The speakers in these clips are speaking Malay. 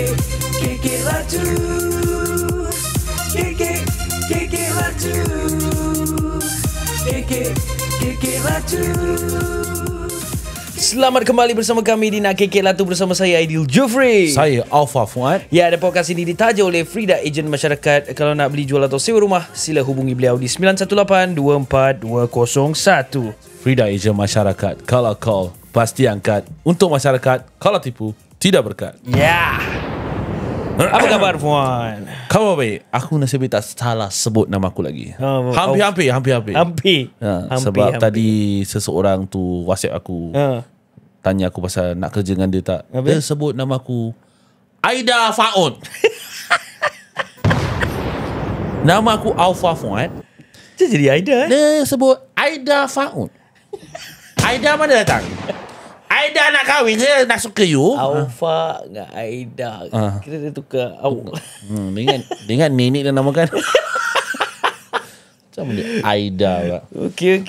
Laju. Keke Laju. Keke Laju. Selamat kembali bersama kami di Nak Kekek Latu bersama saya Aidil Jufri. Saya Alfa Fuad. Ya, dan podcast ini ditaja oleh Frida Ejen Masyarakat. Kalau nak beli, jual atau sewa rumah, sila hubungi beliau di 918-24201. Frida Ejen Masyarakat. Kalau call, pasti angkat. Untuk masyarakat, kalau tipu, tidak berkat. Ya. Apa khabar Fuad? Khabar baik. Aku nasib baik tak salah sebut nama aku lagi. Hampir. Sebab tadi seseorang tu WhatsApp aku. Tanya aku pasal nak kerja dengan dia tak. Dia sebut nama aku Aida Faud. Nama aku Alfa Fuad. Dia jadi Aida Dia sebut Aida Faud. Aida mana datang? Aida nak kahwin je, nak suka you. Alfa dengan Aida. Kira dia tukar. Dengan nenek dia namakan. Macam dia Aida pula. Okay.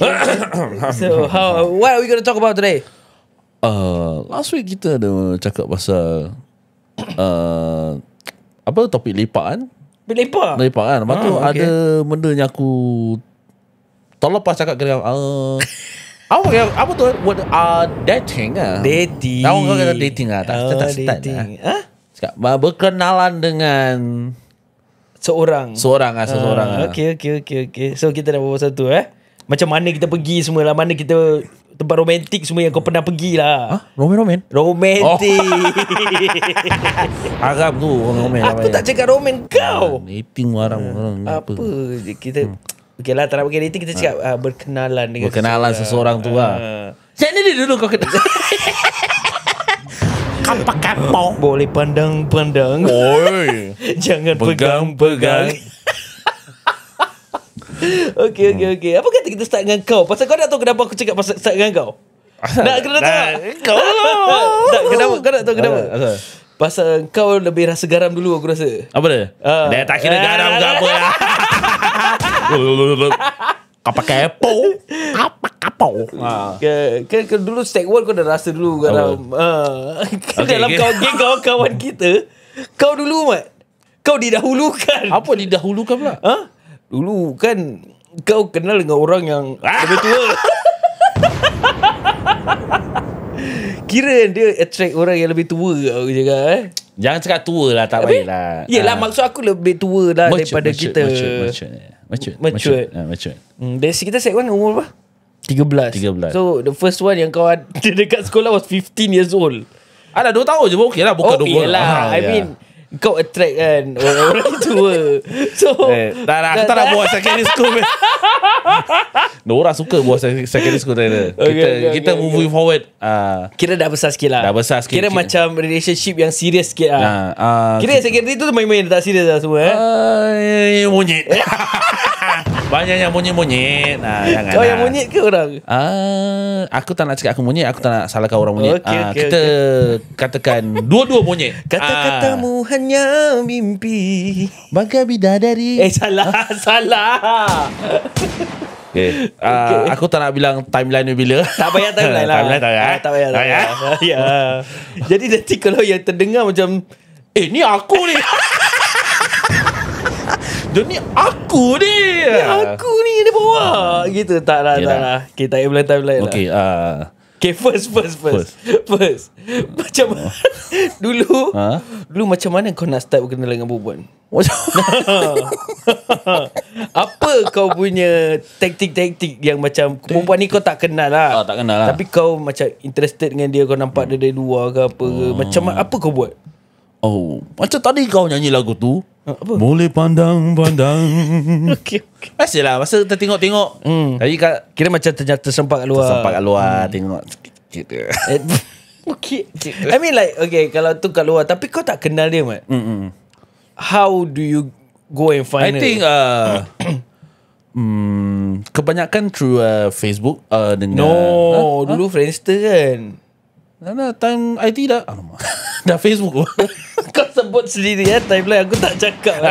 So what are we going to talk about today? Last week kita ada cakap pasal apa topik lepak kan? Lepak kan. Lepas tu ada benda yang aku terlepas cakap ke dia. Apa tu? Dating lah. Dating. Tahu kau kata dating lah. Tak start lah. Cakap berkenalan dengan seseorang lah. Okay. So kita dah buat pasal tu macam mana kita pergi semua lah. Mana kita tempat romantik semua yang kau pernah pergi lah. Romantik. Harap tu orang roman. Aku tak cakap roman kau. Dating orang apa kita okay lah, tak nak pakai dating. Kita cakap berkenalan seseorang tu lah. Macam ni dulu kau kena Kapak-kapak. Boleh pandang-pandang. Oi. Jangan pegang-pegang. Okay. Apa kata kita start dengan kau? Pasal kau nak tahu kenapa aku cakap pasal start dengan kau? Nak kena tahu? Kau nak tahu kenapa? Pasal kau lebih rasa garam dulu, aku rasa. Apa dia? Dia tak kira garam ke apa lah. Kapak-kapak. Kan dulu step 1 kau dah rasa dulu garam. Dalam geng kawan-kawan kita, kau dulu Mat, kau didahulukan. Apa didahulukan pula? Dulu kan kau kenal dengan orang yang lebih tua. Kira dia attract orang yang lebih tua, aku cakap. Jangan cakap tua lah, tak baik lah. Yelah, maksud aku lebih tua lah daripada kita. Mature. Dari kita set one umur apa? 13. So the first one yang kau ada dekat sekolah was 15 years old. Ada 2 tahun je pun okey lah. Bukan 20 lah. I mean, kau attract kan orang tua. So aku tak nak buat secondary school. Orang suka buat secondary school. Kita moving forward. Kira dah besar sikit lah. Kira macam relationship yang serius sikit lah. Kira secondary tu main-main, tak serius lah semua. Monyet. Banyak yang monyet-monyet. Kau yang monyet ke orang? Aku tak nak cakap aku monyet. Aku tak nak salahkan orang monyet. Kita katakan dua-dua monyet. Kata-katamu hanya mimpi bagai bidadari. Salah. Okay. Aku tak nak bilang timeline ni bila. Tak payah timeline lah. Tak payah. Ya. Jadi nanti kalau yang terdengar macam ni aku ni. Dia ni aku ni. Aku ni dia bawa gitu. Tak lah. Okay, tak payah bilang timeline lah. Okay, first. Macam dulu macam mana kau nak start berkenalan dengan perempuan? Apa kau punya taktik yang macam perempuan ni kau tak kenal lah. Tak kenal lah. Tapi kau macam interested dengan dia, kau nampak dia dari luar ke apa ke. Macam apa kau buat? Macam tadi kau nyanyi lagu tu. Apa? Boleh pandang-pandang. Okay. Asyiklah masa tertengok-tengok. Tadi Kira macam tersempak kat luar. Tengok gitu. Okay. I mean like, okay, kalau tu kat luar tapi kau tak kenal dia, Mat. How do you go and find I think kebanyakan through Facebook dengan dulu Friendster kan. Time IT dah dah Facebook. Kau sebut sendiri timeline, aku tak cakap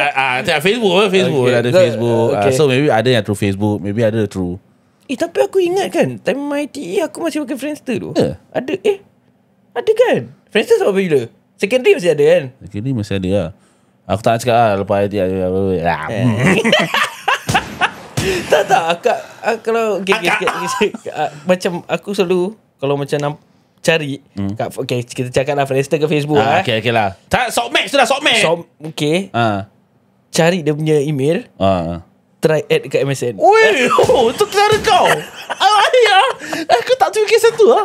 Facebook okay. Ada Facebook. So maybe ada yang through Facebook, maybe ada through. Tapi aku ingat kan time ITE aku masih pakai Friendster tu. Ada kan Friendster sampai bila? Secondary masih ada kan? Secondary masih ada lah. Aku tak nak cakap lah lepas IT. Tak akak kalau macam aku selalu kalau macam cari okay, kita cakap lah Friendster ke Facebook okay lah. Tak, Sockmax tu lah, Sockmax. Okay. Cari dia punya email. Try add dekat MSN. Oi, tu cara kau. Aku tak fikir satu lah.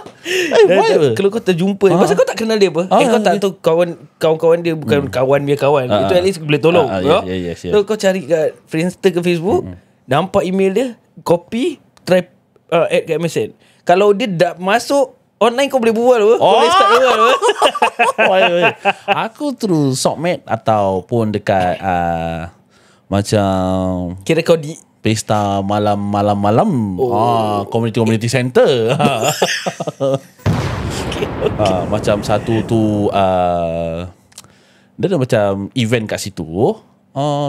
Kalau kau terjumpa pasal kau tak kenal dia apa. Kau tak tahu kawan-kawan dia bukan kawan dia kawan. Itu at least boleh tolong. Yes. So kau cari kat Friendster ke Facebook, nampak email dia, copy, try add kat MSN. Kalau dia dah masuk online, kau boleh berbual apa? Kau boleh start berbual apa? Aku terus Sockmate ataupun dekat macam kira kau di pesta malam community center. Okay. Macam satu tu dia ada macam event kat situ.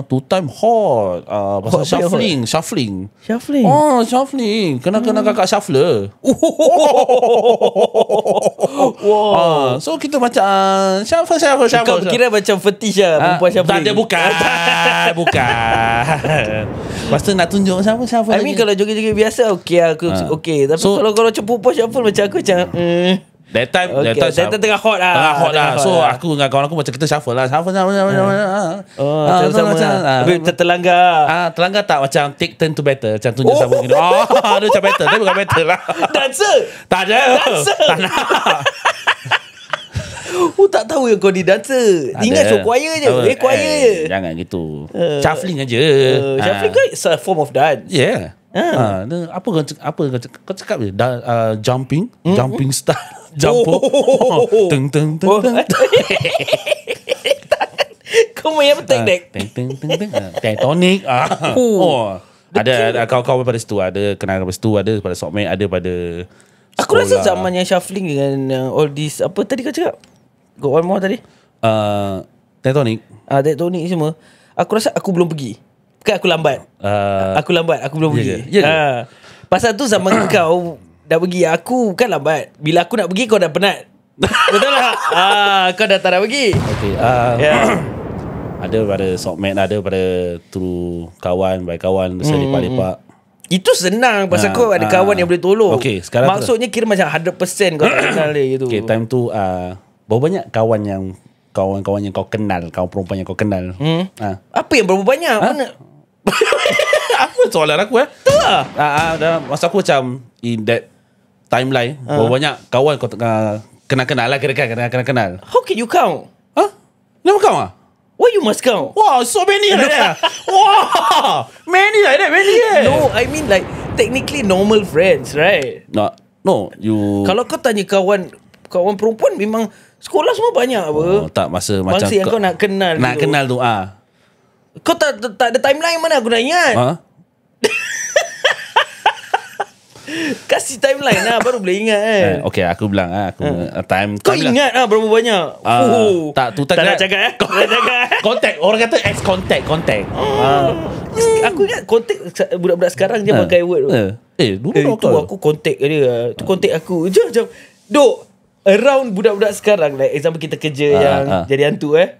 Two time hot. Pasal shuffling. Shuffling. Shuffling. Kena kakak shuffler. So kita macam shuffle. Kau kira macam fetish lah perempuan shuffling. Tak ada, bukan. Lepas tu nak tunjuk shuffle. I mean kalau joget-joget biasa okay aku okay. Tapi kalau macam perempuan shuffle macam aku macam That time tengah hot lah. So aku dengan kawan aku macam kita shuffle lah. Shuffle. Sama. Tapi terlanggar. Terlanggar tak macam take turn to battle. Macam tunjuk sama gini. Dia macam battle. Tapi bukan battle lah. Dancer. Tak ada. Tak nak. Tak tahu yang kau di dancer. Ingat show choir je. Choir je. Jangan gitu. Shuffling aja. Shuffling kan it's a form of dance. Yeah. Apa kau cakap je? Jumping style. Jumper. Teng. Kau main apa teknik? Teng. Tectonic. Ada kawan-kawan pada situ. Ada kenal pada situ. Ada pada Sockmate. Ada pada sekolah. Aku rasa zaman yang shuffling dengan all this. Apa tadi kau cakap? Got one more tadi? Tectonic. Tectonic semua. Aku rasa aku belum pergi. Bukan aku lambat. Aku belum pergi. Pasal tu zaman kau dah pergi, aku kan lambat. Bila aku nak pergi kau dah penat. Betul tak? Kau dah tak nak pergi. Okay. Ada pada Sockmate, ada pada through kawan, by kawan besar lepak-lepak. Itu senang pasal kau ada kawan yang boleh tolong. Okay, sekarang maksudnya kira macam 100% kau tak kenal dia gitu. Okay, time tu berapa banyak kawan-kawan yang kau kenal, kawan perempuan yang kau kenal? Apa yang berapa banyak? Mana? Apa soalan aku Tu lah. Masa aku macam in that timeline, berapa banyak kawan kau kenal lah, kira-kira kenal. How can you count? Nama kau Why you must count? Wow, so many like that. Wow, many like that. No, I mean like technically normal friends, right? No, you. Kalau kau tanya kawan perempuan, memang sekolah semua banyak apa? Tak, masa macam yang kau nak kenal. Nak kenal tu Kau tak ada timeline mana aku nak ingat. Kasih timeline lah baru boleh ingat kan. Okay, aku bilang time. Kau ingat berapa banyak? Tak, tu tak nak cakap Contact. Orang kata contact. Aku ingat contact budak-budak sekarang je pakai word tu. Dulu tu aku contact dia. Tu contact aku. Jom. Duk around budak-budak sekarang, like example kita kerja yang jadi hantu kan.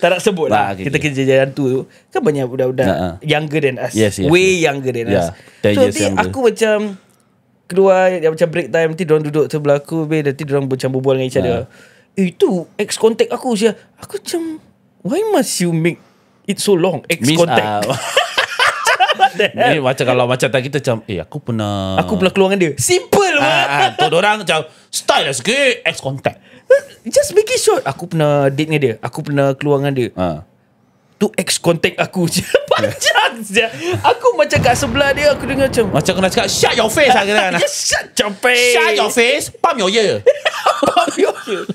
Tak nak sebut lah. Kita kerja jadi hantu tu kan banyak budak-budak younger than us. Yes. Way younger than us. So nanti aku macam keluar macam break time, nanti diorang duduk sebelah aku, nanti diorang macam berbual dengan each other. Itu ex contact aku je. Aku macam, why must you make it so long? Ex contact. Ni macam kalau macam tak kita macam aku pernah keluar dengan dia. Simple tu orang macam style lah sikit, ex contact. Just make it short. Aku pernah date dengan dia, aku pernah keluar dengan dia. Tu ex contact aku je. Panjang je. Aku macam kat sebelah dia, aku dengar macam kena cakap shut your face lah kena. Shut your face. Shut your face. Pump your ear. Pump your ear.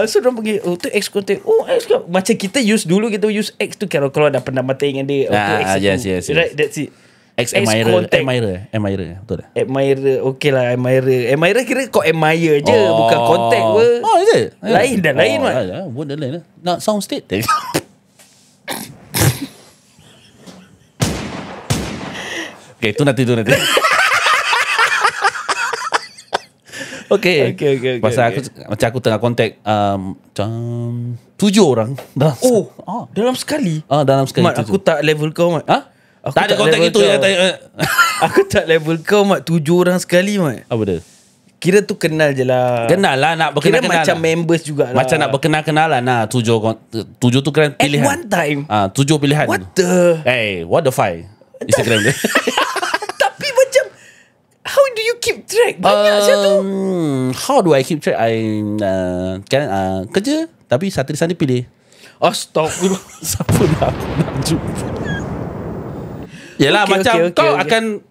So diorang pergi tu ex contact. Ex contact. Macam kita use ex tu kalau dah pernah mati dengan dia. Yes. Right, that's it. Admirer. Betul tak? Admirer. Okay lah, admirer kira kau admire je, bukan contact pun. Is it? Lain dah, lain mat. Word dah lain. Not sound state. Okay, tu nanti. Okay. Pasal aku macam aku tengah contact macam 7 orang dalam sekali. Dalam sekali. Mat, aku tak level kau, Mat. Tak ada contact itu ya. Aku tak level kau, Mat. 7 orang sekali, Mat. Apa dia? Kira tu kenal je lah. Kenal lah, nak berkenal-kenal. Kira macam members jugalah. Macam nak berkenal-kenalan lah. 7 tu kan pilihan. At one time. 7 pilihan. What the five Instagram dia. Tapi macam, how do you keep track? Banyak siapa tu. How do I keep track? I kerja, tapi Saturday Sunday pilih. Astagfirullah. Siapa nak jumpa? Yelah, kau akan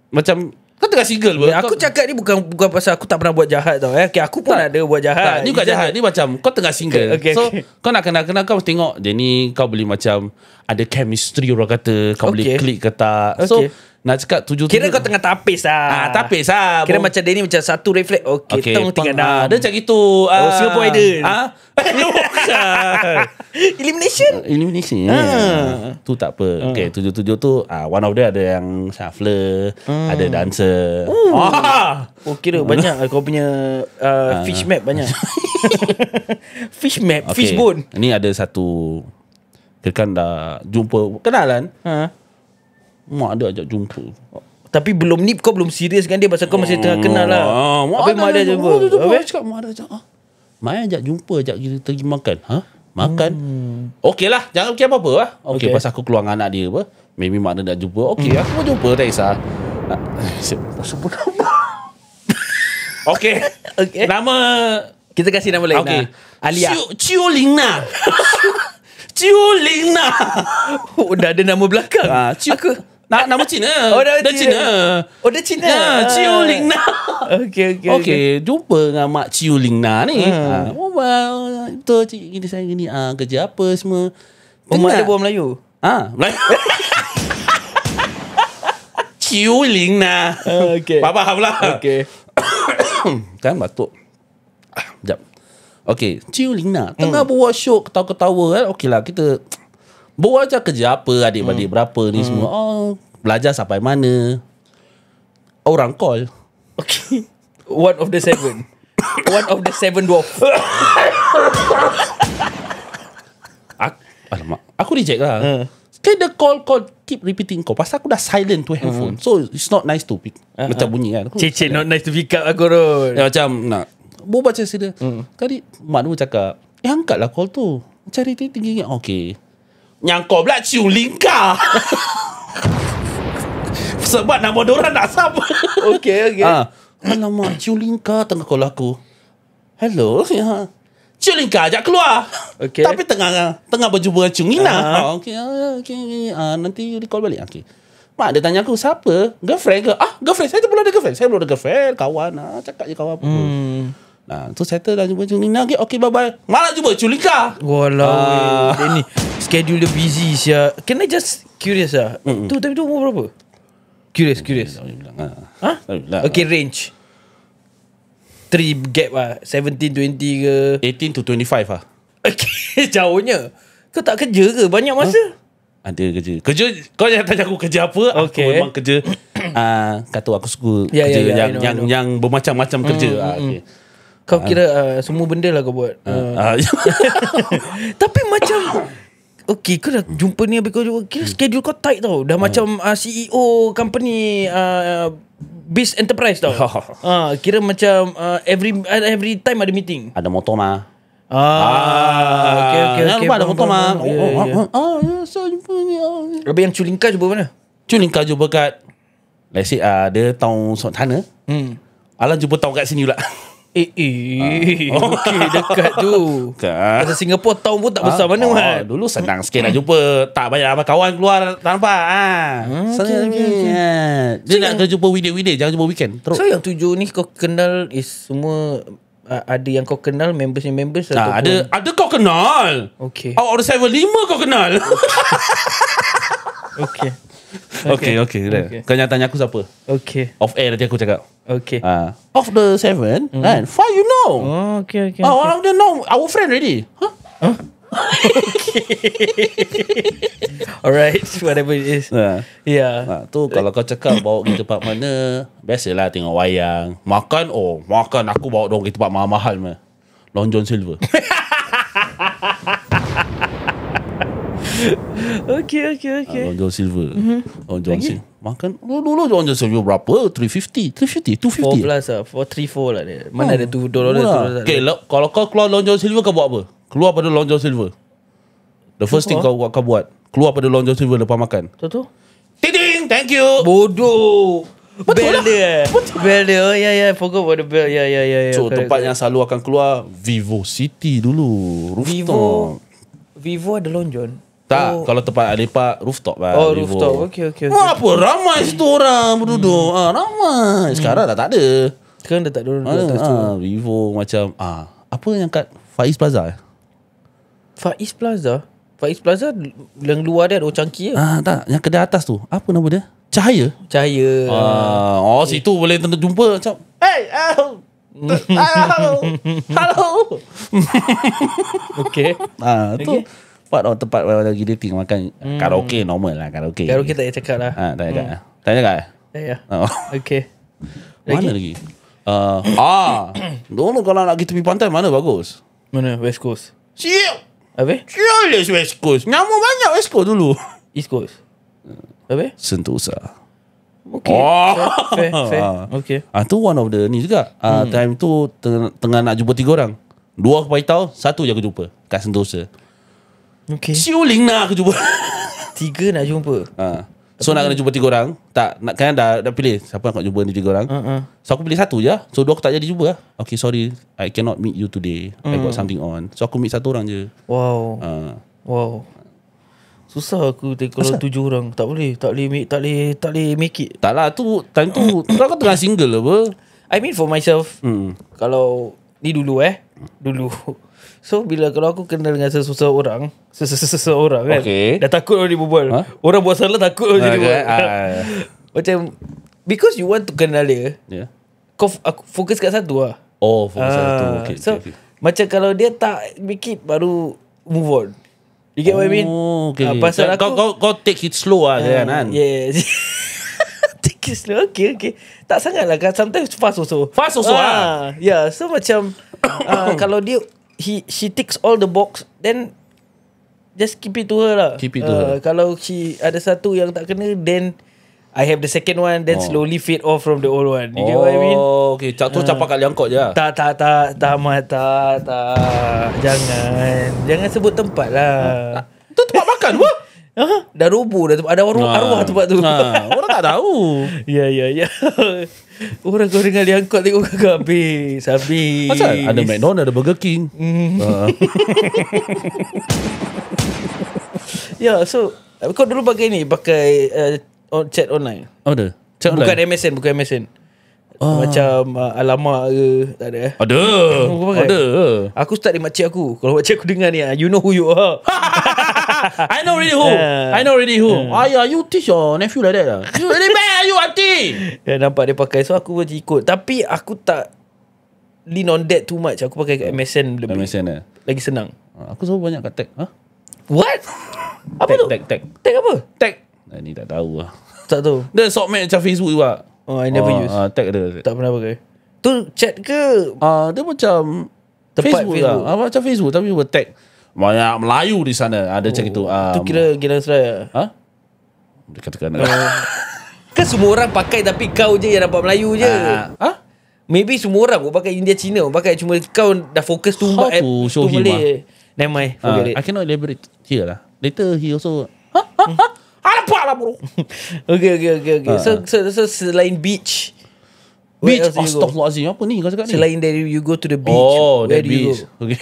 macam kau tengah single pun. Aku cakap ni bukan pasal aku tak pernah buat jahat tau. Aku pun ada buat jahat. Ni bukan jahat. Ni macam kau tengah single. So kau nak kenal-kenal, kau mesti tengok dia ni, kau boleh macam ada chemistry, orang kata kau boleh klik ke tak. So nak cakap 7. Kira kau tengah tapis lah. Tapis lah. Kira macam dia ni macam satu red flag. Okay, tong tinggal dah. Dia macam gitu. Singapore Idol. Elimination. Tu tak apa. Okay, 7 tu one of them ada yang shuffler, ada dancer. Kira banyak kau punya fish map banyak. Fish map, fish bone. Ni ada satu, kira kan dah jumpa, kenalan. Mak ada ajak jumpa. Tapi belum ni, kau belum serius kan dia, pasal kau masih tengah kenal lah. Habis mak dia jumpa. Habis cakap mak dia ajak. Mak ajak jumpa, ajak kita pergi makan. Makan? Okey lah, jangan fikir apa-apa lah. Okey, pasal aku keluar dengan anak dia apa. Maybe mak dia nak jumpa. Okey, aku mau jumpa, tak kisah. Sebut nama. Okey. Nama, kita kasih nama lain. Okey. Alia. Ciu Lingna. Ciu Lingna. Dah ada nama belakang. Aku nama Cina. Dia Cina. Dia Cina. Ciu Lingna. Okey. Jumpa dengan mak Ciu Lingna ni. Betul cik, gini saya gini. Kerja apa semua. Mak dia buat Melayu. Melayu. Ciu Lingna. Faham lah. Kan batuk. Sekejap. Okay, Ciu Lingna tengah buat show, ketawa-ketawa kan. Okay lah, kita buat je kerja apa, adik-adik berapa ni semua. Belajar sampai mana. Orang call. Okay. One of the 7 dwarf. Alamak, aku reject lah. Kan dia call keep repeating call. Pasal aku dah silent tu handphone. So it's not nice to pick. Macam bunyi kan. Cik, not nice to pick up aku Ron. Macam nak baca cerita. Tadi mak dia cakap, angkatlah call tu. Cari tinggi. Okay. Yang kau pula Ciu Lingka. Sebab nama diorang nak sama. Okay. Alamak, Ciu Lingka tengah call aku. Hello. Ciu Lingka ajak keluar. Okay. Tapi tengah berjumpa dengan Ciu Lingna. Okay. Nanti recall balik. Okay. Mak dia tanya aku, siapa? Girlfriend ke? Girlfriend. Saya belum ada girlfriend. Kawan. Cakap je kawan apa. Tu settle dah jumpa Ciu Lingna. Okay, bye-bye. Malah jumpa Ciu Lingka. Walau dia ni schedule dia busy sia. Can I just curious lah. Tapi tu umur berapa? Curious. Okay, range 3 gap lah. 17-20 ke 18 to 25 lah. Okay, jauhnya. Kau tak kerja ke? Banyak masa? Ada kerja. Kau jangan tanya aku kerja apa. Aku memang kerja. Kata aku suka kerja yang bermacam-macam kerja. Okay. Kau kira semua benda lah kau buat. Tapi macam okay, kau dah jumpa ni, habis kau kira schedule kau tight tau. Dah macam CEO company Biz Enterprise tau. Kira macam every time ada meeting. Ada motor mah. Okay. Ada motor mah. So jumpa ni. Habis yang Ciu Lingka jumpa mana? Ciu Lingka jumpa kat, let's say dia tahun sana. Alan jumpa tahun kat sini pula. Okay, dekat tu. Pasal Singapore tahun pun tak besar mana kan. Dulu senang sikit nak jumpa. Tak banyak apa kawan keluar, tak nampak. Dia nak jumpa weekday, jangan jumpa weekend terus. So yang 7 ni kau kenal is semua ada yang kau kenal, members ataupun ada kau kenal. Okay. Out of the 5 kau kenal. Okay. Kau jangan tanya aku siapa. Okay. Off air nanti aku cakap. Okay. Of the 7 and 5 you know. Okay. One of them know our friend already. Alright, whatever it is. Yeah. Tu kalau kau cakap bawa pergi tempat mana, biasalah tengok wayang. Makan aku bawa dorang pergi tempat mahal-mahal mah. Long John Silver. Okay. Long John Silver. Long John Silver. Makan dulu Long John Silver berapa? 250 4 plus lah 434 lah dia. Mana ada $2 $2. Okay, kalau kau keluar Long John Silver, kau buat apa? Keluar pada Long John Silver, the first thing kau buat, keluar pada Long John Silver lepas makan. Tu Ting, thank you. Bodoh. Betul bell lah. dia. Bell dia. Oh yeah, forgot about the bell. Yeah. So tempat yang selalu akan keluar Vivo City dulu. Vivo ada Long John. Tak, kalau tempat lepak rooftop lah. Oh, Vivo. rooftop. Okay. Apa ramai situ orang berduduk. Ramai. Sekarang dah tak ada. Sekarang dah tak ada orang. Vivo macam apa yang kat Faiz Plaza? Faiz Plaza yang luar dia ada Ocangki lah. Tak, yang kedai atas tu. Apa nama dia? Cahaya. Situ boleh tentu jumpa macam, hey, hello. Okay. Tu tempat lagi dating makan karaoke normal lah karaoke. Karaoke tak payah cakap lah. Tak cakap. Ya. Okay. Mana lagi? Dulu kalau nak pergi tepi pantai mana bagus? Mana? West Coast. Siap. Habis? Sialis West Coast. Nyamuk banyak West Coast dulu. East Coast. Habis? Sentosa. Okay. Fair. Okay. Tu one of the ni juga. Time tu tengah nak jumpa 3 orang. 2 aku beritahu, 1 je aku jumpa kat Sentosa. Okay. Siuling nak aku jumpa. 3 nak jumpa. So nak kena jumpa 3 orang. Tak, nak kan dah pilih siapa nak jumpa ni 3 orang. So aku pilih 1 je. So 2 aku tak jadi jumpa lah. Okay, sorry, I cannot meet you today. I got something on. So aku meet 1 orang je. Wow. Susah aku kalau 7 orang. Tak boleh make it. Tak lah, time tu kau tengah single apa? I mean for myself. Kalau ni dulu. So kalau aku kenal dengan seseorang kan, dah takut orang dia berbual. Orang buat salah takut orang dia berbual. Macam because you want to kenal dia, kau aku fokus kat satu lah. Fokus satu. Okay, so macam kalau dia tak make it, baru move on. You get what I mean? Okay. Pasal kau take it slow lah kan? Yeah. Take it slow. Okay. Tak sangat lah kan. Sometimes fast also. Yeah. So macam kalau dia she ticks all the box, then just keep it to her lah. Kalau she ada satu yang tak kena, then I have the second one, then slowly fade off from the old one. You get what I mean? Okay. Tu capak kat liangkot je lah. Tak. Jangan sebut tempat lah. Tu tempat makan apa? Dah roboh dah. Ada arwah tempat tu. Orang tak tahu. Ya. Orang kau dengar liangkot tengok kakak habis. Pasal ada McDonald, ada Burger King. Ya, so kau dulu pakai chat online. Ada. Chat online. Bukan MSN. Macam alamak ke, tak ada. Ada. Aku start di makcik aku. Kalau makcik aku dengar ni, you know who you are. I know already who. You teach your nephew like that lah. You really bad, you auntie. Nampak dia pakai. So aku pun ikut. Tapi aku tak lean on that too much. Aku pakai kat MSN lebih. MSN lah. Lagi senang. Aku selalu banyak kat tag. What? Apa tu? Tag. Tag apa? Tag. Ni tak tahu lah. Tak tahu. Dia softmate macam Facebook juga. I never use. Tag dia. Tak pernah pakai. Tu chat ke? Dia macam tempat Facebook lah. Macam Facebook tapi buat tag. Banyak Melayu di sana. Ada macam itu. Tu kira Geylang Serai lah. Dia katakan kan semua orang pakai, tapi kau je yang nampak Melayu je. Maybe semua orang pun pakai, India, Cina pun pakai. Cuma kau dah fokus tu How to show him Never mind, forget it. I cannot elaborate here lah. Later he also Alapak lah bro. Okay. So selain beach, Astaghfirullahaladzim. Apa ni kau cakap ni? Selain dari you go to the beach, where do you go? Okay.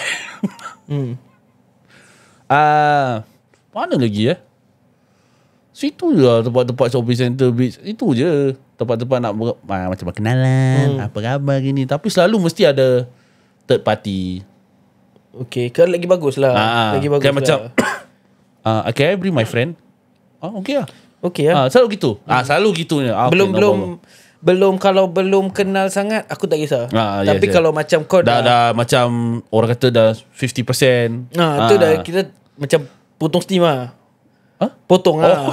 Mana lagi situ je lah, tempat-tempat shopping center, beach. Itu je tempat-tempat nak macam berkenalan, apa khabar gini. Tapi selalu mesti ada third party. Okay, kan lagi bagus lah. Lagi bagus kan lah. Macam okay, I bring my friend. Okay lah. Okay lah. Selalu gitu. Selalu gitunya. Belum Kalau belum kenal sangat, aku tak kisah. Tapi yes. kalau macam kau dah macam orang kata dah 50%. Tu dah kita macam potong steam lah. Potong lah.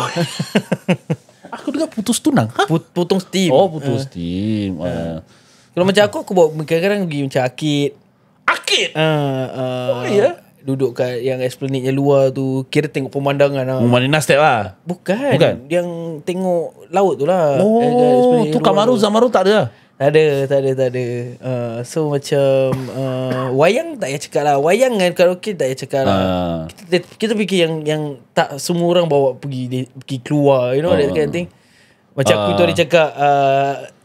Aku dengar putus tunang. Potong steam. Putus steam. Kalau macam aku bawa kadang-kadang pergi macam arkid. Duduk kat yang esplanade-nya luar tu, kira tengok pemandangan lah. Marina Step lah. Bukan. Yang tengok laut tu lah. Tu Zamaru tak ada lah. Tak ada. So macam wayang tak payah cakap lah. Wayang kan karaoke tak payah cakap lah. Kita fikir yang tak semua orang bawa pergi keluar, you know, that kind of thing. Macam aku tu ada cakap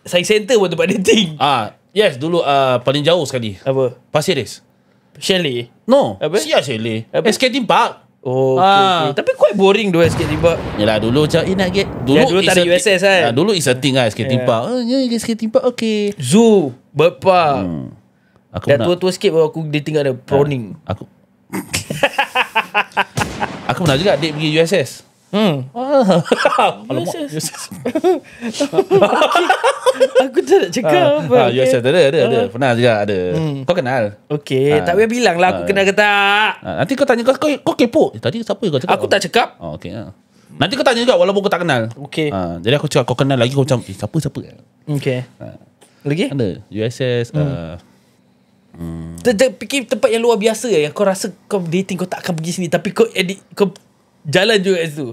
Science Center pun tempat dating. Yes, dulu paling jauh sekali. Apa? Pasir Ris. Chalet? No. Apa? Chalet. SK Theme Park. Okay. Tapi quite boring tu SK Theme Park. Yalah, dulu macam nak get. Dulu tak ada USS kan. Dulu is a thing lah SK Theme Park. SK Theme Park okay. Zoo, bird park. Aku dah tua-tua sikit baru aku dating ada prawning. Aku pernah juga date pergi USS. USS. Aku tak nak cakap apa. USS ada. Pernah juga ada. Kau kenal? Okay, tak payah bilang lah aku kenal ke tak. Nanti kau tanya, kau kepo. Tadi siapa kau cakap? Aku tak cakap. Okay. Nanti kau tanya juga walaupun kau tak kenal. Okay. Jadi aku cakap kau kenal lagi, kau macam siapa? Okay. Lagi? Ada USS. Fikir tempat yang luar biasa yang kau rasa kau dating kau tak akan pergi sini, tapi kau jalan juga kat situ.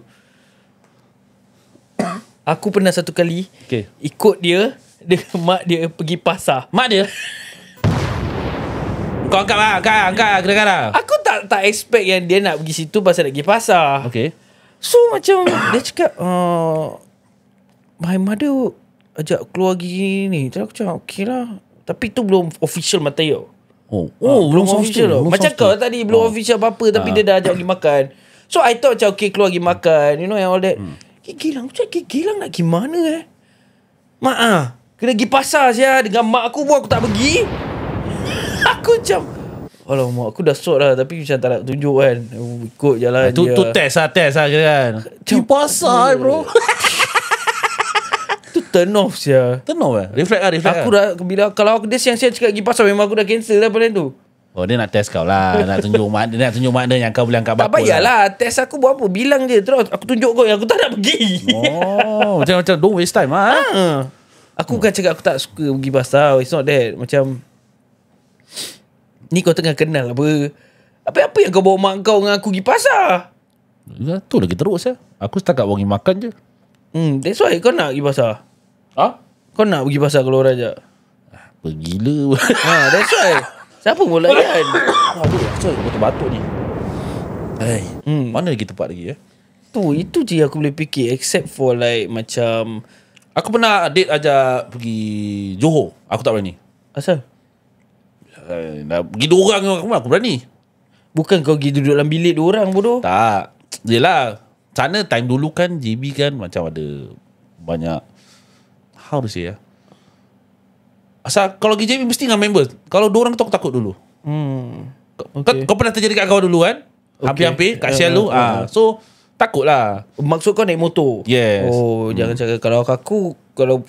Aku pernah satu kali ikut dia dengan mak dia pergi pasar. Mak dia? Kau angkat kadang-kadang. Aku tak expect yang dia nak pergi situ pasal nak pergi pasar. Okay. So macam dia cakap my mother ajak keluar pergi ni. Terus aku cakap okay lah. Tapi tu belum official material. Belum official. Macam kau tadi belum official apa-apa, tapi dia dah ajak pergi makan. So I thought macam okay, keluar pergi makan, you know, and all that. Gilang, macam Gilang nak pergi mana Mak kena pergi pasar saya dengan mak aku pun aku tak pergi. Aku macam alamak, aku dah sort lah, tapi macam tak nak tunjuk kan. Ikut jalan tu test lah kan. Pergi pasar bro. Tu turn off saya. Turn off reflect aku dah bila kalau aku dia siang-siang cakap pergi pasar, memang aku dah cancel lah pada tu. Dia nak test kau lah. Nak tunjuk makna yang kau boleh angkat bapa. Tak payahlah test aku buat apa. Bilang je terus aku tunjuk kau yang aku tak nak pergi. Macam don't waste time lah. Aku bukan cakap aku tak suka pergi pasar. It's not that. Macam ni kau tengah kenal apa yang kau bawa mak kau dengan aku pergi pasar. Ya, tu lagi teruk saya. Aku setakat pergi makan je. That's why kau nak pergi pasar. Kau nak pergi pasar kalau orang ajak? Pergila. That's why. Siapa pun layan. Aduh, aku batuk ni. Mana lagi tempat lagi Itu je aku boleh fikir. Except for like macam aku pernah date ajak pergi Johor. Aku tak berani. Asal? Dah pergi 2 orang aku berani. Bukan kau pergi duduk dalam bilik 2 orang bodoh. Tak. Yelah, sana time dulu kan JB kan macam ada banyak, how to say asal kalau pergi JB mesti dengan members. Kalau 2 orang tu aku takut dulu. Kau pernah terjadi kat kau dulu kan? Hampir-hampir kat Shell tu. So takut lah. Maksud kau naik motor? Yes. Jangan cakap. Kalau aku, kalau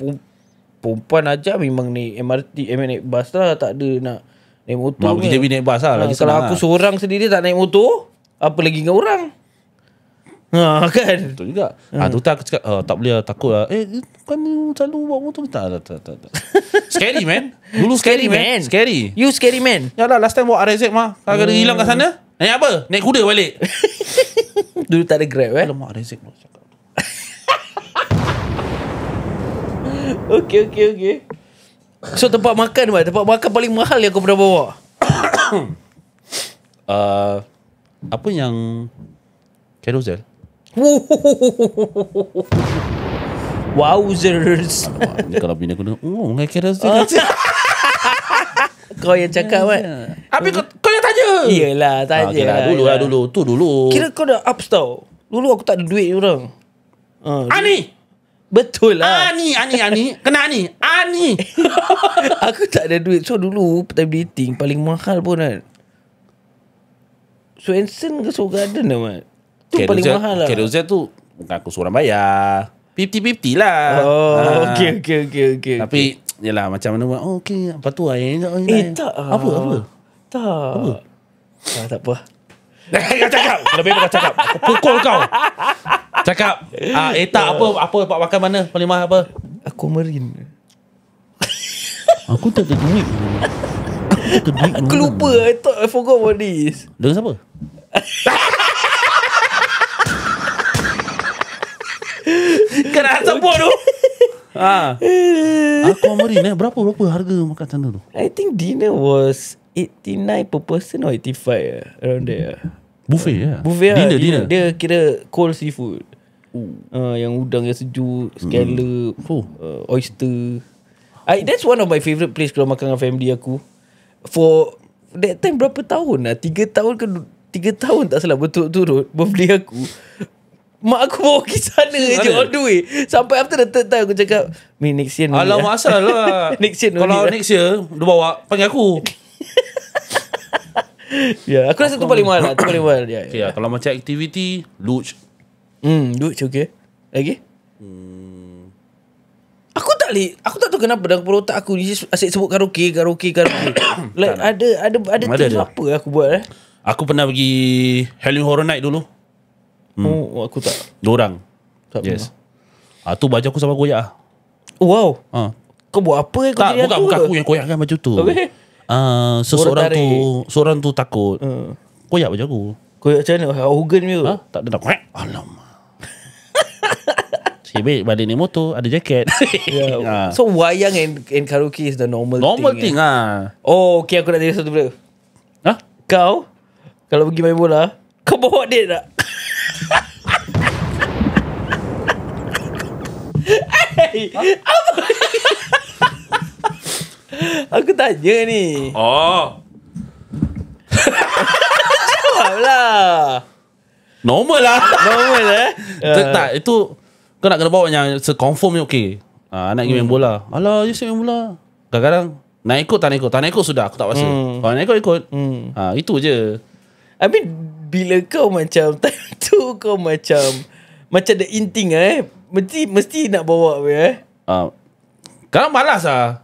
perempuan aja memang naik MRT, naik bas lah. Tak ada nak naik motor. Mau pergi JB naik bas lah. Lagi kalau aku seorang sendiri tak naik motor, apa lagi dengan orang? Kan? Betul juga. Tu tak aku cakap tak boleh lah, takut lah. Kan selalu bawa motor. Tak. Scary man. Dulu scary man. Scary. You scary man. Yalah, last time bawa RZ mah. Kalau dia hilang kat sana, naik apa? Naik kuda balik. Dulu tak ada Grab Alamak, RZ mah cakap. Okay. So tempat makan paling mahal yang kau pernah bawa? Apa yang Carousel. Wowzers. Kalau bini aku dengan Carousel. Kau yang cakap kan. Habis kau yang tanya. Iyalah, tanya Dulu. Tu dulu. Kira kau dah ups tau. Dulu aku tak ada duit orang. Ani. Betul lah. Ani. Kena Ani. Aku tak ada duit. So dulu time dating paling mahal pun kan Swensen ke Seoul Garden lah Mat. Tu paling mahal lah. Carousel tu bukan aku seorang bayar. 50-50 lah. Okay. Tapi yelah macam mana okay, apa tu tak. Apa? Tak. Tak apa. Kau cakap. Lebih kau cakap. Aku pukul kau. Cakap. Tak apa Pak makan mana? Paling mahal apa? Aquamarine. Aku tak ada duit. Aku lupa. I forgot about this. Dengan siapa? Kena sebut tu. Aquamarine berapa harga makan sana tu? I think dinner was 89 per person or 85 around there. Buffet ya. Buffet dinner. Dia kira cold seafood. Yang udang yang sejuk, scallop, oyster. That's one of my favourite place kalau makan dengan family aku. For that time berapa tahun lah? 3 tahun ke 3 tahun tak salah berturut-turut birthday aku. Mak aku bawa pergi sana je all the way. Sampai after the third time aku cakap, next year alah masalah. Next year kalau next year dia bawa panggil aku. Ya, aku rasa tu paling mahal lah. Tu paling mahal. Okay, kalau macam activity luge. Luge okay. Lagi? Aku tak tahu kenapa dalam kepala otak aku ni asyik sebut karaoke. Like ada thing apa aku buat Aku pernah pergi Halloween Horror Night dulu. Aku tak. 2 orang. Tak yes. Tu baju aku sama koyak. Wow. Kau buat apa bukan aku yang koyakkan baju tu. Okay. Seorang tu takut. Koyak baju aku. Koyak macam mana? Hogan tu? Tak ada. Alamak. Sibik balik ni motor ada jaket. So wayang and karaoke is the normal thing okay, aku nak tanya satu benda. Kau kalau pergi main bola, kau bawa date tak? Apa? Aku tanya ni. Jawab lah. Normal Tak, itu kau nak kena bawa yang se-confirm ni okey. Nak pergi main bola. Alah, you main bola. Kadang-kadang nak ikut sudah aku tak rasa. Kalau nak ikut. Itu je. I mean, bila kau macam time tu kau macam the inting mesti nak bawa Kadang malas lah.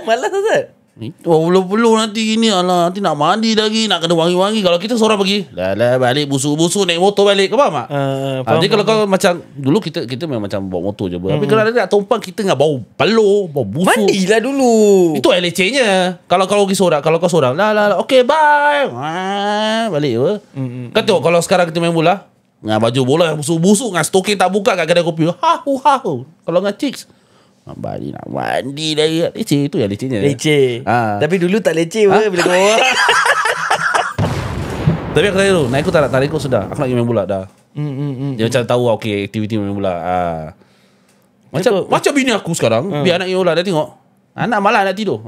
Malas Azad. Belum nanti gini. Alah, nanti nak mandi lagi, nak kena wangi-wangi. Kalau kita seorang pergi balik busuk-busuk naik motor balik. Kau faham tak? Jadi kalau kau macam dulu kita memang macam bawa motor je. Tapi kalau ada nak tumpang, kita nak bau peluh, bau busuk. Mandilah dulu. Itu lecehnya. Kalau pergi seorang, kalau kau seorang okay bye. Balik apa? Kau tengok kalau sekarang kita main bola, baju bola yang busuk-busuk, stoking tak buka kat kedai kopi. Kalau dengan chicks, balik nak mandi lagi. Leceh. Itu yang lecehnya. Leceh. Tapi dulu tak leceh bila kau bawa. Tapi aku tanya dulu, nak ikut tak ikut sudah. Aku nak pergi main bola dah. Dia macam tahu aktiviti main bola. Macam bini aku sekarang, biar anak main bola, dia tengok anak malah nak tidur.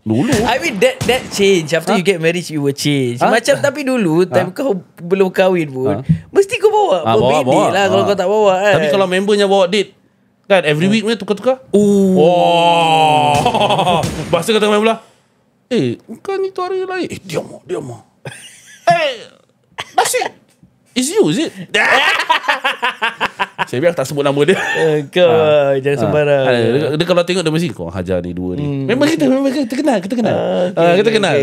Dulu I mean that change. After you get married, you will change. Macam tapi dulu time kau belum kahwin pun, mesti kau bawa. Berbeda lah kalau kau tak bawa Tapi kalau membernya bawa date kan, every week punya tukar-tukar. Bahasa kata main bola. Bukan itu hari lain. Diam. Nasi is you, is it? Saya biar tak sebut nama dia. Kau jangan sembarang. Dia kalau tengok dia mesti kau hajar ni dua ni. Memang kita kenal. Kita kenal.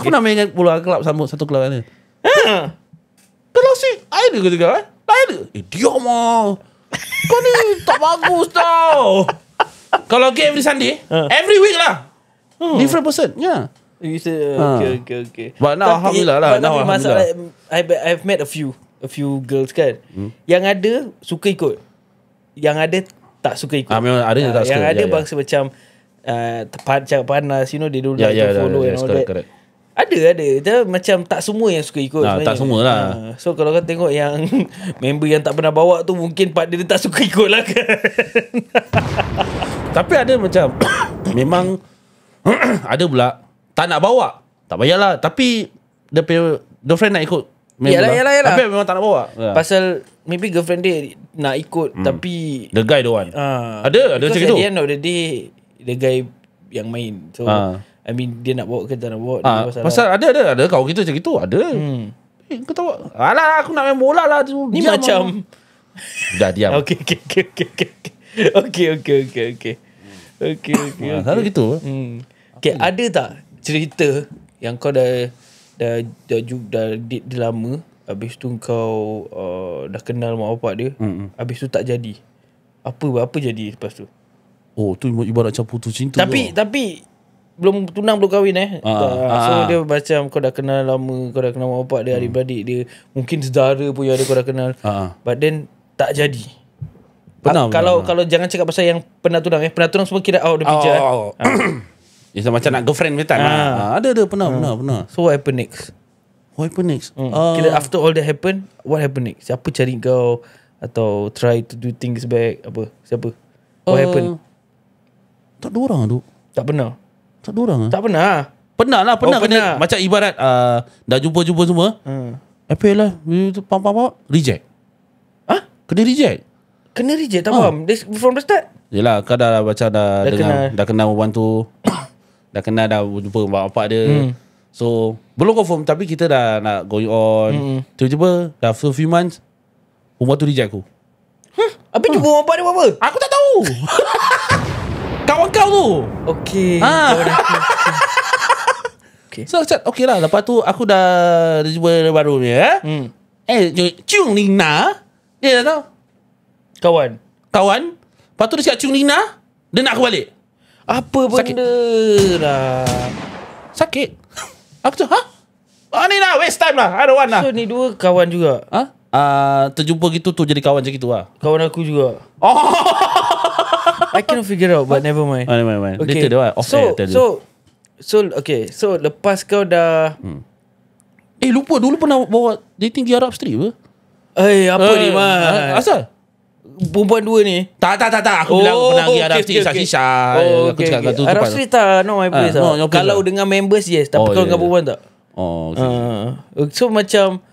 Aku nak main dengan bola kelab sama satu kelab ni. Kalau si ada ke juga ada. Diam ah. Kau ni tak bagus tau. Kalau game every Sunday, every week lah. Different person. Yeah. Okay. But now alhamdulillah lah. Tapi masalah I've met a few girls kan. Yang ada suka ikut. Yang ada tak suka ikut. Memang ada yang tak suka. Yang ada bangsa macam cakap panas, they don't like to follow and all that. Correct. Ada dia macam tak semua yang suka ikut sebenarnya. Tak semua lah. So kalau kau tengok yang member yang tak pernah bawa tu, mungkin part dia tak suka ikut lah kan. Tapi ada macam memang ada pula tak nak bawa. Tak payahlah. Tapi dia punya girlfriend nak ikut. Yalah. Tapi memang tak nak bawa. Pasal maybe girlfriend dia nak ikut tapi the guy don't want. Ada macam itu. Because at the end of the day, the guy yang main. So I mean dia nak bawa ke tak nak bawa. Pasal ada kawan kita macam itu. Ada. Kau tahu. Alah, aku nak main bola lah. Ni macam Dah diam. Okay. Selalu gitu. Okay, ada tak cerita yang kau dah date dia lama, habis tu kau dah kenal mak bapak dia, habis tu tak jadi? Apa jadi lepas tu? Oh, tu ibarat macam putus cinta. Tapi belum tunang, belum kahwin So dia macam kau dah kenal lama, kau dah kenal mak bapak dia, adik-beradik dia, mungkin saudara pun yang ada kau dah kenal. But then tak jadi. Pernah. Kalau jangan cakap pasal yang pernah tunang pernah tunang semua kira out the picture. It's macam nak girlfriend punya time. Ada pernah. So what happened next? Kira after all that happen, what happened next? Siapa cari kau atau try to do things back? Siapa? What happened? Tak ada orang tu. Tak pernah. Tak ada orang. Tak pernah. Pernah. Pernah. Macam ibarat dah jumpa semua. Apa lah pam reject. Kena reject. Tak faham. From the start. Yelah, kau dah macam dah kenal perempuan tu. Dah kenal, dah jumpa bapak dia. So belum confirm, tapi kita dah nak going on. Tiba-tiba dah few months, perempuan tu reject aku. Habis jumpa bapak dia buat apa? Aku tak tahu. Kawan kau tu. Okay, kawan aku. Okay. So okay lah. Lepas tu aku dah jumpa baru ni Chung Lina. Dia dah tahu Kawan. Lepas tu dia cakap Chung Lina, dia nak aku balik. Apa benda lah. Sakit. Aku tu ni lah, waste time lah, I don't want lah. So ni dua kawan juga? Terjumpa gitu tu, jadi kawan macam gitu lah. Kawan aku juga. I cannot figure out, but never mind. Never mind. Okay. Later dia So lepas kau dah lupa dulu pernah bawa dating di Arab Street apa? Apa ni man? Asal? Perempuan dua ni? Tak. Aku bilang pernah pergi Arab Street Shisha. Aku cakap tu. Arab Street tak, no my place lah. Kalau dengan members yes, tapi kalau dengan perempuan tak. So macam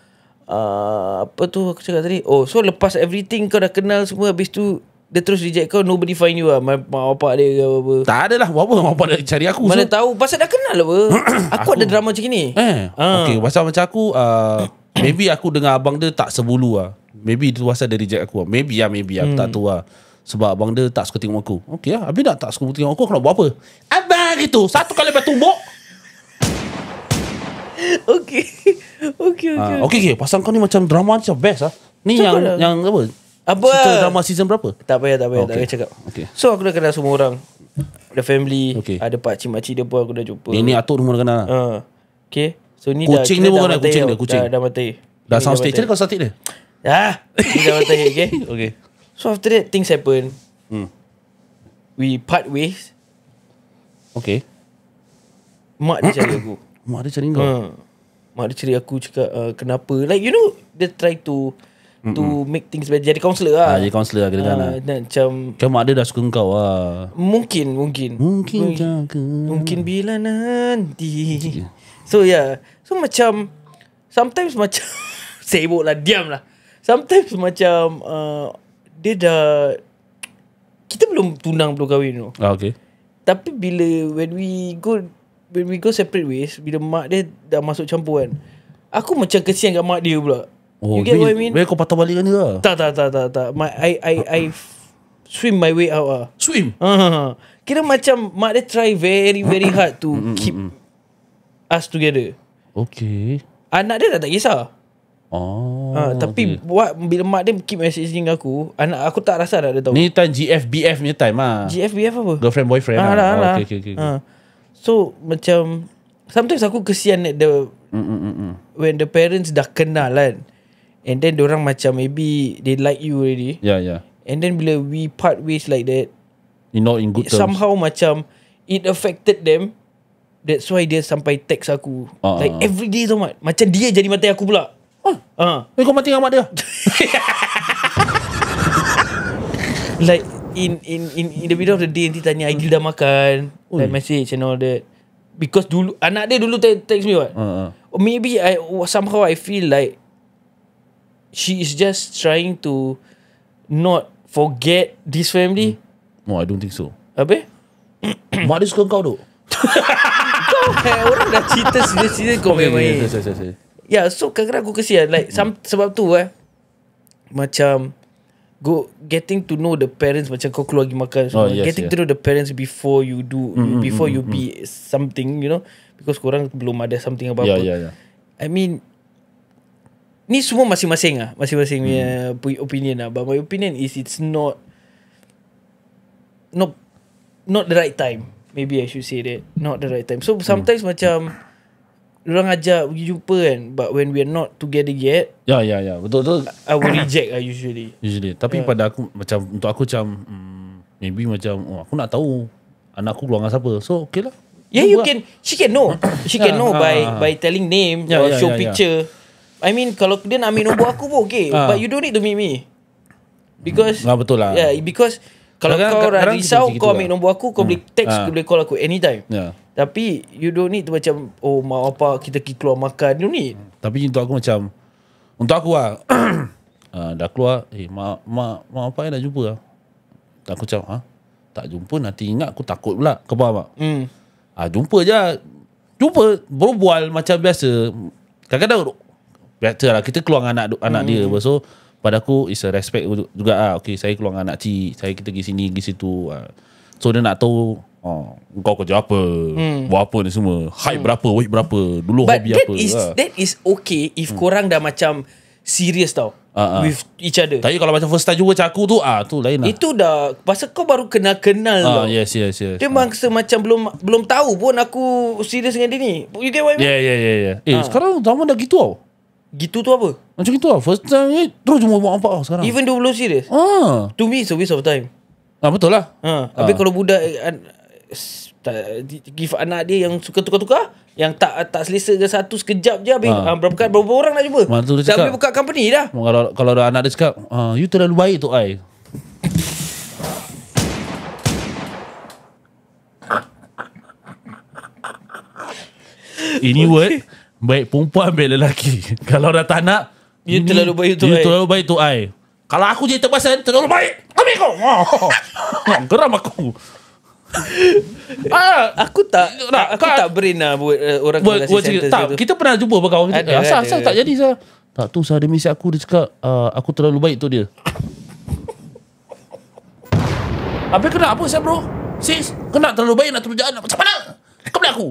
apa tu aku cakap tadi? So lepas everything kau dah kenal semua, habis tu dia terus reject kau, nobody find you lah, mak bapak dia ke apa? Tak ada lah, apa mak bapak dia cari aku. Mana tahu, pasal dah kenal apa. Aku ada drama macam ni. Okay, pasal macam aku maybe aku dengan abang dia tak sebulu lah. Maybe itu pasal dia reject aku lah. Maybe aku tak tahu lah. Sebab abang dia tak suka tengok aku. Okay lah, habis tak suka tengok aku nak buat apa? Abang gitu, satu kali lepas tumbuk. Okay, pasal kau ni macam drama macam best lah. Ni yang apa? Cerita drama season berapa? Tak payah tak payah cakap. So aku dah kenal semua orang. Ada family, ada pakcik makcik dia pun aku dah jumpa. Ni atuk semua dah kenal. Okay. So ni kucing dah dia pun kucing. Dah mati. Dah sound stage kau static dia. Ni dah mati. Okay. So after that things happen. We part ways. Okay. Mak dia cari aku. Mak dia cari kau. Mak dia cari aku, cakap kenapa, like you know, dia try to make things better. Jadi counselor lah. Jadi counselor lah kira-kira macam mak dia dah suka kau lah. Mungkin bila nanti. So so macam sometimes macam sibuk lah, diam lah. Sometimes macam dia dah, kita belum tunang, belum kahwin tu. Okay. Tapi bila when we go separate ways, bila mak dia dah masuk campur kan, aku macam kesian kat mak dia pula. You get what I mean? Kau patah balik kan dia? Tak. I swim my way out lah. Swim? Kira macam mak dia try very very hard to keep us together. Okay. Anak dia dah tak kisah. Tapi bila mak dia keep messaging aku, anak aku tak rasa dah dia tahu. Ni time GFBF punya time lah. GFBF apa? Girlfriend boyfriend lah. Okay. So macam sometimes aku kesian at the when the parents dah kenal kan, and then diorang macam maybe they like you already. Yeah. And then bila we part ways like that, not in good terms, somehow macam it affected them. That's why dia sampai text aku like every day tau mat. Macam dia jadi mati aku pula. Kau mati dengan mak dia? Like in the middle of the day, nanti tanya Aidil dah makan, like message and all that. Because dulu anak dia dulu text me what? Maybe somehow I feel like she is just trying to not forget this family. No, I don't think so. Apa? Mak dia suka kau tu. Orang dah cerita sini kau main-main. So kadang-kadang aku kesian like sebab tu macam getting to know the parents, macam kau keluar pergi makan semua, getting to know the parents before you do, before you be something, you know, because korang belum ada something apa-apa. I mean, ni semua masing-masing punya opinion lah. But my opinion is it's not the right time. Maybe I should say that, not the right time. So sometimes macam orang ajak pergi jumpa kan, but when we are not together yet, betul. I will reject lah usually. Tapi pada aku, macam untuk aku macam maybe macam aku nak tahu anak aku keluar dengan siapa, so okay lah. She can know by telling name or show picture. I mean, kalau dia nak ambil nombor aku pun okay, but you don't need to meet me, because betul lah. Because kalau kau risau, kau ambil nombor aku, kau boleh text, kau boleh call aku anytime. Tapi you don't need to macam, oh mak apa kita pergi keluar makan, you don't need. Tapi untuk aku macam, untuk aku lah dah keluar, mak apa yang dah jumpa lah. Aku macam tak jumpa nanti ingat aku takut pula. Kau faham tak? Jumpa je, berbual macam biasa. Kadang-kadang biasa lah, kita keluar dengan anak dia. So pada aku is a respect juga okay, saya keluar dengan anak cik, kita pergi sini pergi situ. So dia nak tahu kau kerja apa, buat apa ni semua, height berapa, weight berapa, dulu hobi apa. That is okay if korang dah macam serious tau with each other. Tapi kalau macam first time jumpa macam aku tu lain lah. Itu dah pasal kau baru kenal tau. Yes. Dia mangsa macam belum tahu pun aku serius dengan dia ni. You get what I mean? Yeah. Sekarang zaman dah gitu tau. Gitu tu apa? Macam gitu lah. First time terus jumpa buat apa sekarang. Even dia belum serius. To me it's a waste of time. Betul lah. Habis kalau budak give anak dia yang suka tukar-tukar, yang tak selesa ke satu sekejap je, habis berapa orang nak jumpa. Dah boleh buka company dah. Kalau anak dia cakap you terlalu baik tu ai. Ini word baik perempuan baik lelaki. Kalau dah tak nak, you terlalu baik tu ai. Kalau aku jadi terpasan, terlalu baik. Ambil kau. Geram aku. Aku tak brain lah buat orang kasih sentence tak, kita pernah jumpa berkawan kita. Asal tak jadi sah. Tak tu sah, dia misi aku, dia cakap aku terlalu baik tu dia. Habis kena apa saya bro? Sis, kena terlalu baik nak terlalu jahat. Macam mana? Kau beli aku.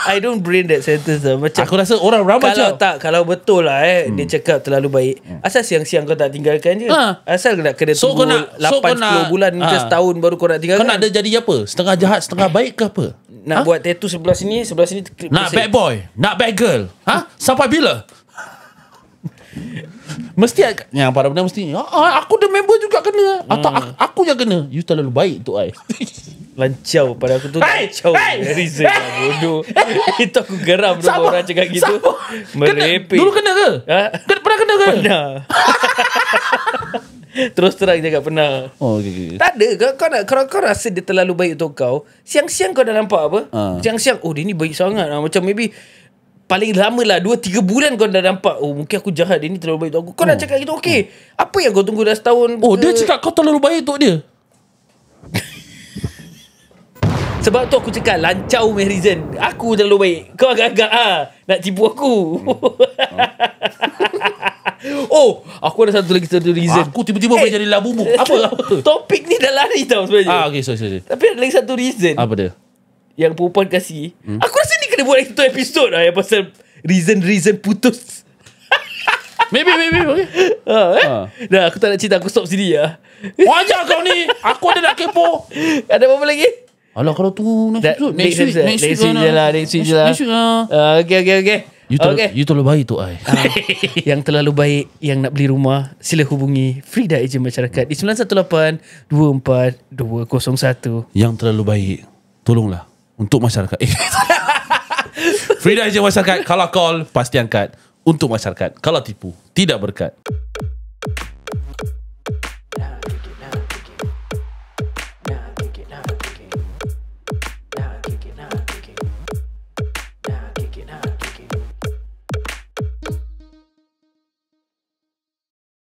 I don't brain that sentence lah. Macam aku rasa orang ramai kalau betul lah dia cakap terlalu baik, asal siang-siang kau tak tinggalkan je. Asal nak kena tunggu 8-10 bulan setahun baru kau nak tinggalkan. Kau nak dia jadi apa? Setengah jahat setengah baik ke apa? Nak buat tattoo sebelah sini nak bad boy, nak bad girl. Sampai bila? Mesti yang para benda mesti aku the member juga kena atau aku yang kena. You terlalu baik tu ai. Lancau pada aku tu. Lancau reason lah bodoh. Itu aku geram dulu orang cakap gitu. Merepek. Dulu kena ke? Pernah kena ke? Pernah. Terus terang cakap pernah. Okay. Tak ada. Kalau kau rasa dia terlalu baik untuk kau, siang-siang kau dah nampak apa? Siang-siang dia ni baik sangat. Macam maybe paling lama lah 2-3 bulan kau dah nampak, mungkin aku jahat, dia ni terlalu baik untuk aku. Kau nak cakap gitu, okay. Apa yang kau tunggu dah setahun dia cakap kau terlalu baik untuk dia. Sebab tu aku cakap lancau punya reason. Aku terlalu baik, kau agak-agak nak tipu aku. Aku ada satu reason. Aku tiba-tiba boleh jadi labumu. Apa? Topik ni dah lari tau sebenarnya. Okay, sorry. Tapi ada lagi satu reason. Apa dia? Yang perempuan kasih. Aku rasa ni kena buat satu episod lah yang pasal reason putus. Maybe okay. Dah, aku tak nak cerita, aku stop sini lah. Wajar kau ni. Aku ada nak kepo. Ada apa lagi? Alah, kalau tu next week je lah. Okay. You terlalu baik tu ai. Yang terlalu baik, yang nak beli rumah, sila hubungi Frida Ejen Masyarakat di 918 24 201. Yang terlalu baik, tolonglah untuk masyarakat. Frida Ejen Masyarakat. Kalau call pasti angkat. Untuk masyarakat. Kalau tipu, tidak berkat.